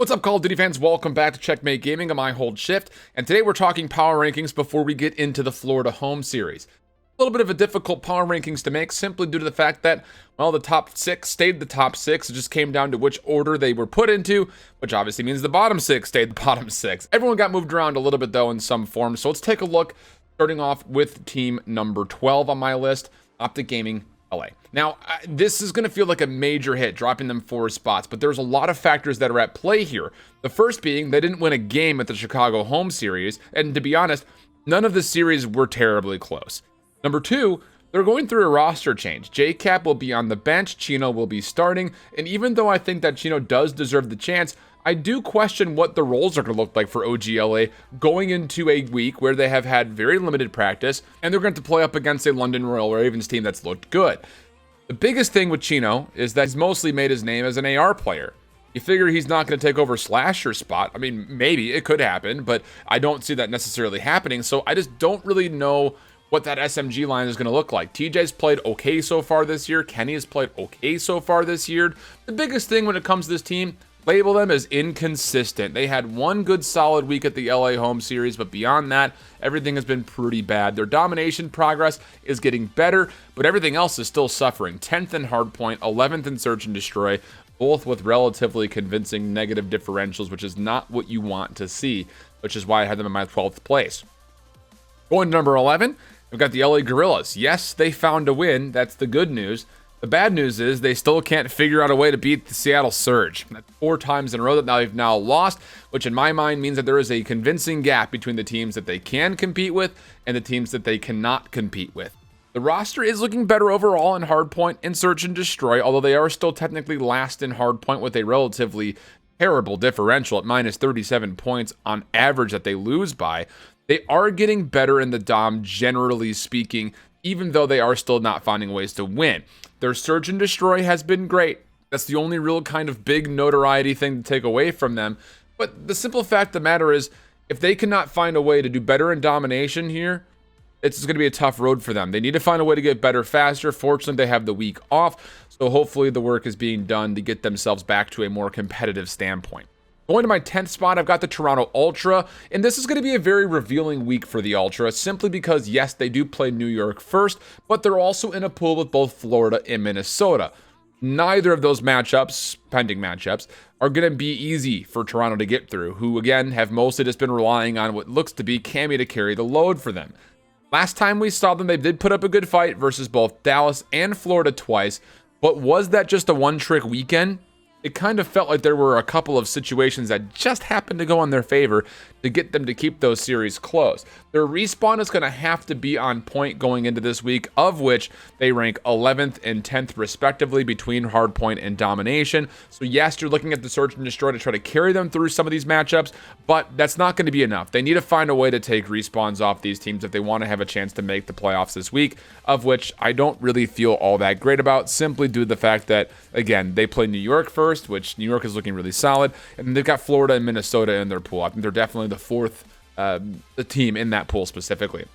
What's up, Call of Duty fans? Welcome back to Checkmate Gaming. I'm iHoldShift, and today we're talking power rankings before we get into the Florida home series. A little bit of a difficult power rankings to make simply due to the fact that, well, the top six stayed the top six. It just came down to which order they were put into, which obviously means the bottom six stayed the bottom six. Everyone got moved around a little bit, though, in some form. So let's take a look, starting off with team number 12 on my list, Optic Gaming LA. Now, this is going to feel like a major hit, dropping them 4 spots, but there's a lot of factors that are at play here. The first being they didn't win a game at the Chicago home series, and to be honest, none of the series were terribly close. Number 2, they're going through a roster change. JCap will be on the bench, Chino will be starting, and even though I think that Chino does deserve the chance, I do question what the roles are going to look like for OGLA going into a week where they have had very limited practice, and they're going to play up against a London Royal Ravens team that's looked good. The biggest thing with Chino is that he's mostly made his name as an AR player. You figure he's not going to take over Slasher's spot. I mean, maybe it could happen, but I don't see that necessarily happening, so I just don't really know what that SMG line is going to look like. TJ's played okay so far this year. Kenny has played okay so far this year. The biggest thing when it comes to this team, label them as inconsistent. They had one good solid week at the LA home series, but beyond that, everything has been pretty bad. Their domination progress is getting better, but everything else is still suffering. 10th in hardpoint, 11th in search and destroy, both with relatively convincing negative differentials, which is not what you want to see, which is why I had them in my 12th place. Going to number 11, we've got the LA Gorillas. Yes, they found a win. That's the good news. The bad news is they still can't figure out a way to beat the Seattle Surge. That's 4 times in a row that they've now lost, which in my mind means that there is a convincing gap between the teams that they can compete with and the teams that they cannot compete with. The roster is looking better overall in hardpoint and search and destroy, although they are still technically last in hardpoint with a relatively terrible differential at minus 37 points on average that they lose by. They are getting better in the Dom, generally speaking, even though they are still not finding ways to win. Their search and destroy has been great. That's the only real kind of big notoriety thing to take away from them. But the simple fact of the matter is, if they cannot find a way to do better in domination here, it's going to be a tough road for them. They need to find a way to get better faster. Fortunately, they have the week off, so hopefully the work is being done to get themselves back to a more competitive standpoint. Going to my 10th spot, I've got the Toronto Ultra, and this is going to be a very revealing week for the Ultra, simply because, yes, they do play New York first, but they're also in a pool with both Florida and Minnesota. Neither of those matchups, pending matchups, are going to be easy for Toronto to get through, who, again, have mostly just been relying on what looks to be Cammy to carry the load for them. Last time we saw them, they did put up a good fight versus both Dallas and Florida twice, but was that just a one-trick weekend? It kind of felt like there were a couple of situations that just happened to go in their favor to get them to keep those series close. Their respawn is going to have to be on point going into this week, of which they rank 11th and 10th respectively between hardpoint and domination. So yes, you're looking at the search and destroy to try to carry them through some of these matchups, but that's not going to be enough. They need to find a way to take respawns off these teams if they want to have a chance to make the playoffs this week, of which I don't really feel all that great about, simply due to the fact that, again, they play New York first, which New York is looking really solid, and they've got Florida and Minnesota in their pool. I think they're definitely the fourth the team in that pool specifically.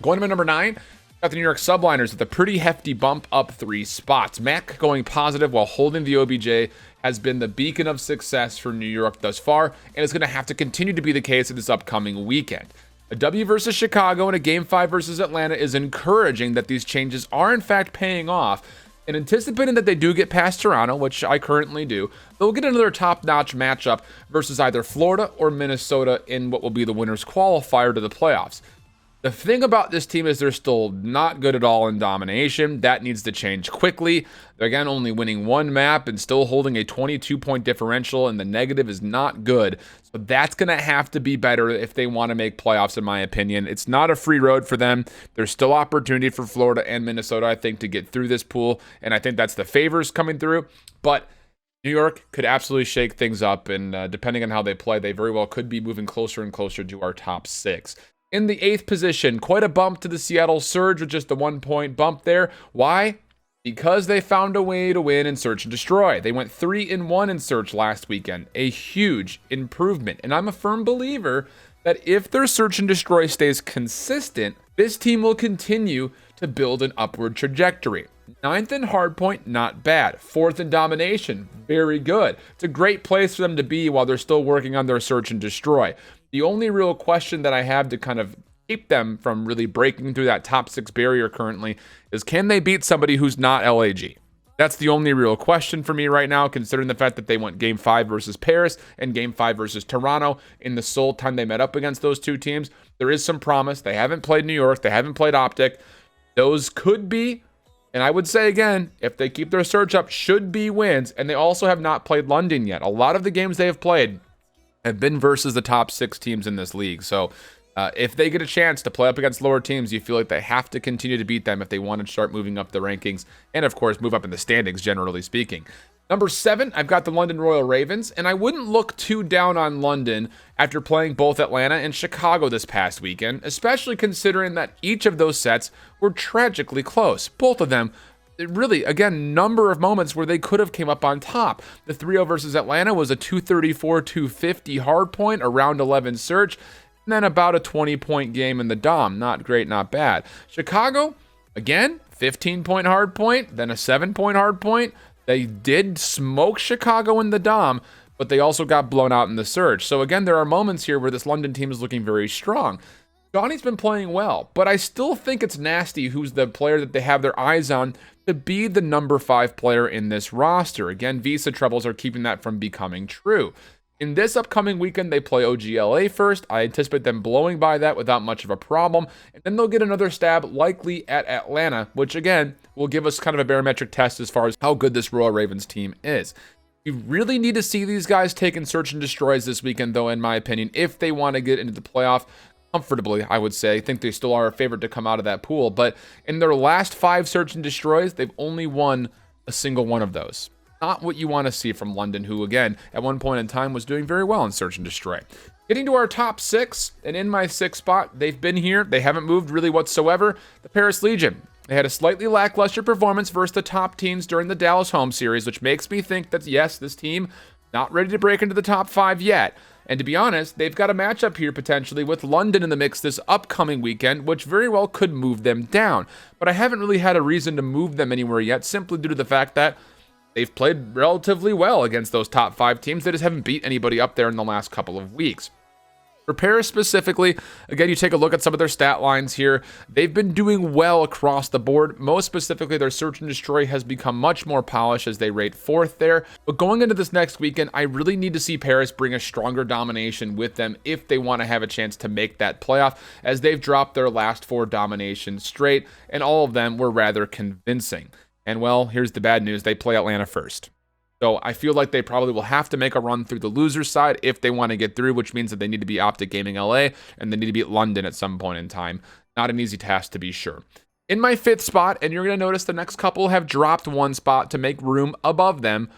Going to my number 9, got the New York Subliners with a pretty hefty bump up 3 spots. Mac going positive while holding the OBJ has been the beacon of success for New York thus far, and it's going to have to continue to be the case in this upcoming weekend. A W versus Chicago and a Game 5 versus Atlanta is encouraging that these changes are in fact paying off, and anticipating that they do get past Toronto, which I currently do, they'll get another top-notch matchup versus either Florida or Minnesota in what will be the winner's qualifier to the playoffs. The thing about this team is they're still not good at all in domination. That needs to change quickly. They're, again, only winning 1 map and still holding a 22-point differential, and the negative is not good. So that's going to have to be better if they want to make playoffs, in my opinion. It's not a free road for them. There's still opportunity for Florida and Minnesota, I think, to get through this pool, and I think that's the favors coming through. But New York could absolutely shake things up, and depending on how they play, they very well could be moving closer and closer to our top 6. In the 8th position, quite a bump to the Seattle Surge with just a 1-point bump there. Why? Because they found a way to win in Search and Destroy. They went 3-1 in Search last weekend. A huge improvement. And I'm a firm believer that if their Search and Destroy stays consistent, this team will continue to build an upward trajectory. Ninth in hardpoint, not bad. Fourth in domination, very good. It's a great place for them to be while they're still working on their search and destroy. The only real question that I have to kind of keep them from really breaking through that top 6 barrier currently is, can they beat somebody who's not LAG? That's the only real question for me right now, considering the fact that they went Game 5 versus Paris and Game 5 versus Toronto in the sole time they met up against those two teams. There is some promise. They haven't played New York. They haven't played Optic. Those could be, and I would say again, if they keep their search up, should be wins. And they also have not played London yet. A lot of the games they have played have been versus the top 6 teams in this league. So if they get a chance to play up against lower teams, you feel like they have to continue to beat them if they want to start moving up the rankings and, of course, move up in the standings, generally speaking. Number 7, I've got the London Royal Ravens, and I wouldn't look too down on London after playing both Atlanta and Chicago this past weekend, especially considering that each of those sets were tragically close. Both of them, really, again, number of moments where they could have came up on top. The 3-0 versus Atlanta was a 234-250 hard point, a round 11 search, and then about a 20-point game in the Dom. Not great, not bad. Chicago, again, 15-point hard point, then a 7-point hard point. They did smoke Chicago in the Dom, but they also got blown out in the search. So again, there are moments here where this London team is looking very strong. Johnny's been playing well, but I still think it's nasty who's the player that they have their eyes on to be the number 5 player in this roster. Again, visa troubles are keeping that from becoming true. In this upcoming weekend, they play OGLA first. I anticipate them blowing by that without much of a problem. And then they'll get another stab, likely at Atlanta, which again, will give us kind of a barometric test as far as how good this Royal Ravens team is. You really need to see these guys taking search and destroys this weekend, though, in my opinion, if they want to get into the playoff comfortably, I would say. I think they still are a favorite to come out of that pool. But in their last 5 search and destroys, they've only won a single one of those. Not what you want to see from London, who, again, at one point in time was doing very well in search and destroy. Getting to our top 6, and in my 6th spot, they've been here. They haven't moved really whatsoever. The Paris Legion. They had a slightly lackluster performance versus the top teams during the Dallas home series, which makes me think that, yes, this team not ready to break into the top 5 yet. And to be honest, they've got a matchup here potentially with London in the mix this upcoming weekend, which very well could move them down. But I haven't really had a reason to move them anywhere yet, simply due to the fact that they've played relatively well against those top 5 teams. They just haven't beat anybody up there in the last couple of weeks. For Paris specifically, again, you take a look at some of their stat lines here. They've been doing well across the board. Most specifically, their search and destroy has become much more polished as they rate 4th there. But going into this next weekend, I really need to see Paris bring a stronger domination with them if they want to have a chance to make that playoff, as they've dropped their last 4 dominations straight, and all of them were rather convincing. And well, here's the bad news. They play Atlanta first. So I feel like they probably will have to make a run through the loser side if they want to get through, which means that they need to be Optic Gaming LA and they need to beat London at some point in time. Not an easy task, to be sure. In my 5th spot, and you're going to notice the next couple have dropped 1 spot to make room above them,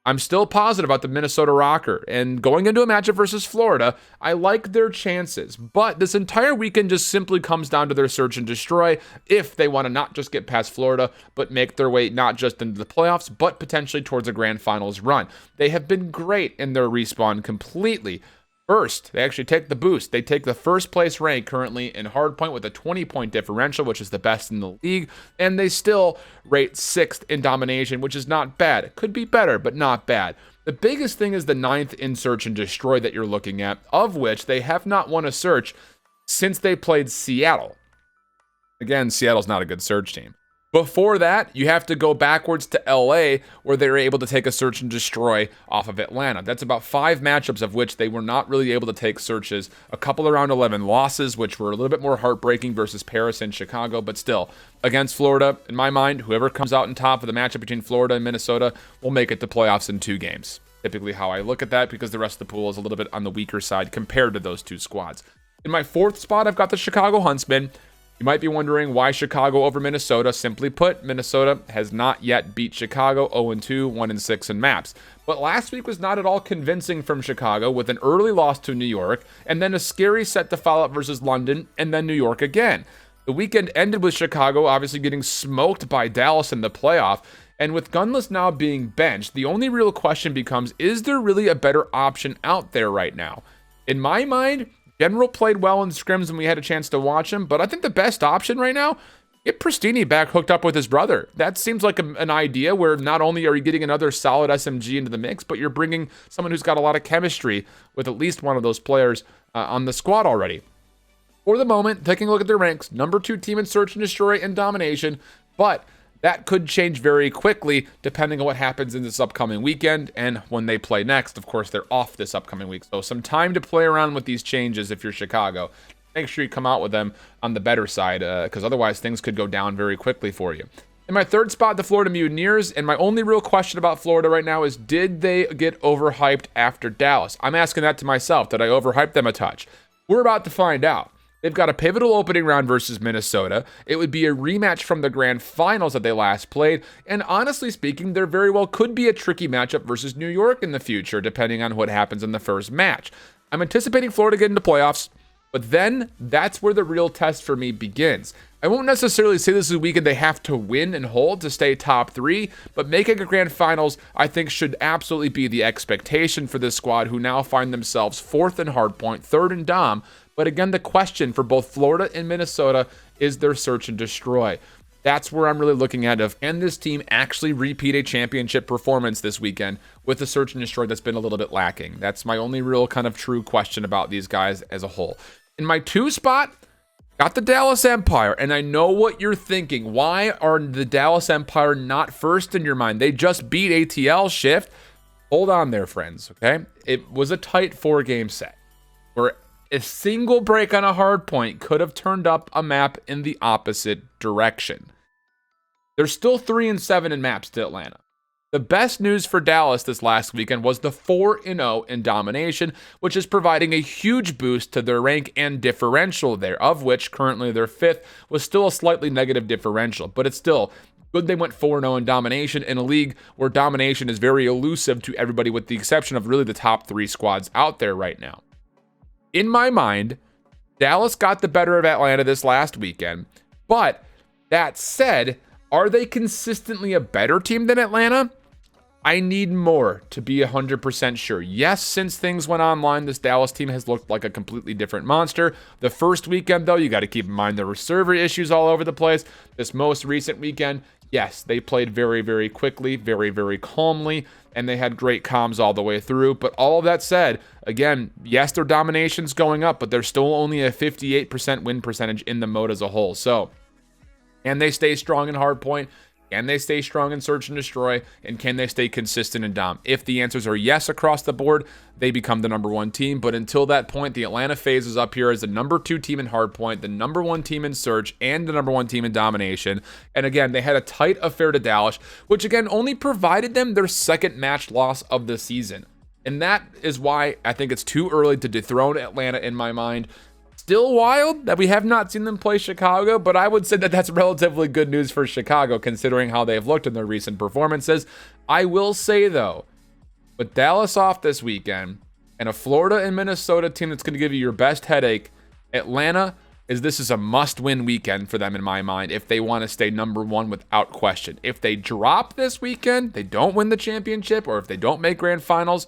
I'm still positive about the Minnesota Rocker, and going into a matchup versus Florida, I like their chances, but this entire weekend just simply comes down to their search and destroy if they want to not just get past Florida, but make their way not just into the playoffs, but potentially towards a grand finals run. They have been great in their respawn completely. First, they actually take the boost. They take the 1st place rank currently in hardpoint with a 20-point differential, which is the best in the league, and they still rate 6th in domination, which is not bad. It could be better, but not bad. The biggest thing is the 9th in search and destroy that you're looking at, of which they have not won a search since they played Seattle. Again, Seattle's not a good search team. Before that, you have to go backwards to LA, where they were able to take a search and destroy off of Atlanta. That's about 5 matchups of which they were not really able to take searches. A couple of round 11 losses, which were a little bit more heartbreaking versus Paris and Chicago, but still, against Florida, in my mind, whoever comes out on top of the matchup between Florida and Minnesota will make it to playoffs in 2 games. Typically how I look at that, because the rest of the pool is a little bit on the weaker side compared to those 2 squads. In my 4th spot, I've got the Chicago Huntsman. You might be wondering why Chicago over Minnesota. Simply put, Minnesota has not yet beat Chicago 0-2, 1-6 in maps. But last week was not at all convincing from Chicago, with an early loss to New York, and then a scary set to follow up versus London, and then New York again. The weekend ended with Chicago obviously getting smoked by Dallas in the playoff, and with Gunless now being benched, the only real question becomes, is there really a better option out there right now? In my mind, General played well in scrims and we had a chance to watch him, but I think the best option right now Get Pristini back hooked up with his brother. That seems like an idea where not only are you getting another solid SMG into the mix, but you're bringing someone who's got a lot of chemistry with at least one of those players on the squad already. For the moment, taking a look at their ranks, number 2 team in Search and Destroy and Domination, but that could change very quickly depending on what happens in this upcoming weekend and when they play next. Of course, they're off this upcoming week, so some time to play around with these changes if you're Chicago. Make sure you come out with them on the better side, because otherwise things could go down very quickly for you. In my third spot, the Florida Mutineers, and my only real question about Florida right now is, did they get overhyped after Dallas? I'm asking that to myself. Did I overhype them a touch? We're about to find out. They've got a pivotal opening round versus Minnesota. It would be a rematch from the grand finals that they last played, and honestly speaking, there very well could be a tricky matchup versus New York in the future, depending on what happens in the first match. I'm anticipating Florida getting to playoffs, but then that's where the real test for me begins. I won't necessarily say this is a weekend they have to win and hold to stay top 3, but making a grand finals, I think, should absolutely be the expectation for this squad, who now find themselves 4th in hardpoint, 3rd in dom. But again, the question for both Florida and Minnesota is their search and destroy. That's where I'm really looking at of, can this team actually repeat a championship performance this weekend with the search and destroy that's been a little bit lacking? That's my only real kind of true question about these guys as a whole. In my 2 spot, got the Dallas Empire, and I know what you're thinking. Why are the Dallas Empire not first in your mind? They just beat ATL Shift. Hold on there, friends, okay? It was a tight 4-game set where a single break on a hard point could have turned up a map in the opposite direction. They're still 3-7 in maps to Atlanta. The best news for Dallas this last weekend was the 4-0 in Domination, which is providing a huge boost to their rank and differential there, of which currently their 5th was still a slightly negative differential, but it's still good they went 4-0 in Domination in a league where Domination is very elusive to everybody, with the exception of really the top 3 squads out there right now. In my mind, Dallas got the better of Atlanta this last weekend, but that said, are they consistently a better team than Atlanta? I need more to be 100% sure. Yes, since things went online, this Dallas team has looked like a completely different monster. The first weekend, though, you got to keep in mind there were server issues all over the place. This most recent weekend, yes, they played very, very quickly, very, very calmly, and they had great comms all the way through. But all of that said, again, yes, their domination's going up, but they're still only a 58% win percentage in the mode as a whole. So, can they stay strong in hardpoint? Can they stay strong in search and destroy? And can they stay consistent in dom? If the answers are yes across the board, they become the number 1 team. But until that point, the Atlanta FaZe is up here as the number 2 team in hardpoint, the number 1 team in search, and the number 1 team in domination. And again, they had a tight affair to Dallas, which again only provided them their 2nd match loss of the season. And that is why I think it's too early to dethrone Atlanta in my mind. Still wild that we have not seen them play Chicago, but I would say that that's relatively good news for Chicago considering how they've looked in their recent performances. I will say though, with Dallas off this weekend and a Florida and Minnesota team that's going to give you your best headache, Atlanta this is a must-win weekend for them in my mind if they want to stay number 1 without question. If they drop this weekend, they don't win the championship, or if they don't make grand finals,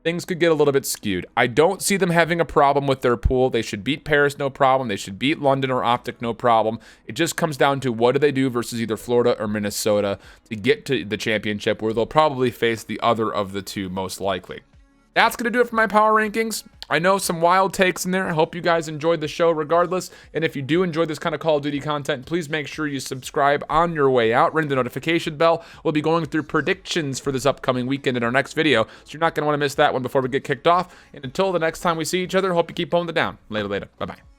things could get a little bit skewed. I don't see them having a problem with their pool. They should beat Paris, no problem. They should beat London or Optic, no problem. It just comes down to what do they do versus either Florida or Minnesota to get to the championship, where they'll probably face the other of the 2 most likely. That's going to do it for my power rankings. I know some wild takes in there. I hope you guys enjoyed the show regardless. And if you do enjoy this kind of Call of Duty content, please make sure you subscribe on your way out. Ring the notification bell. We'll be going through predictions for this upcoming weekend in our next video, so you're not going to want to miss that one before we get kicked off. And until the next time we see each other, hope you keep holding it down. Later. Bye-bye.